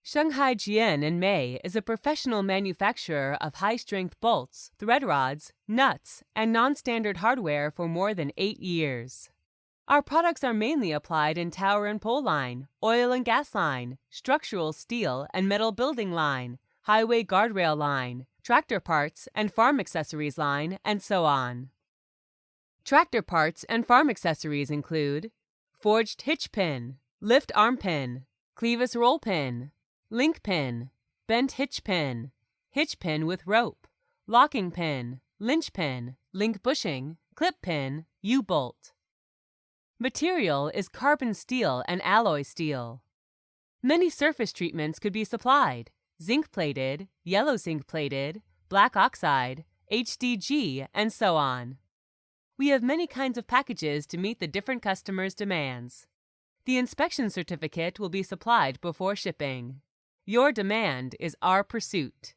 Shanghai Jian Mei is a professional manufacturer of high-strength bolts, thread rods, nuts, and non-standard hardware for more than 8 years. Our products are mainly applied in tower and pole line, oil and gas line, structural steel and metal building line, highway guardrail line, tractor parts and farm accessories line, and so on. Tractor parts and farm accessories include forged hitch pin, lift arm pin, Clevis Roll Pin, Linch Pin, bent hitch pin with rope, locking pin, Linch Pin, link bushing, clip pin, U-bolt. Material is carbon steel and alloy steel. Many surface treatments could be supplied: zinc-plated, yellow zinc-plated, black oxide, HDG, and so on. We have many kinds of packages to meet the different customers' demands. The inspection certificate will be supplied before shipping. Your demand is our pursuit.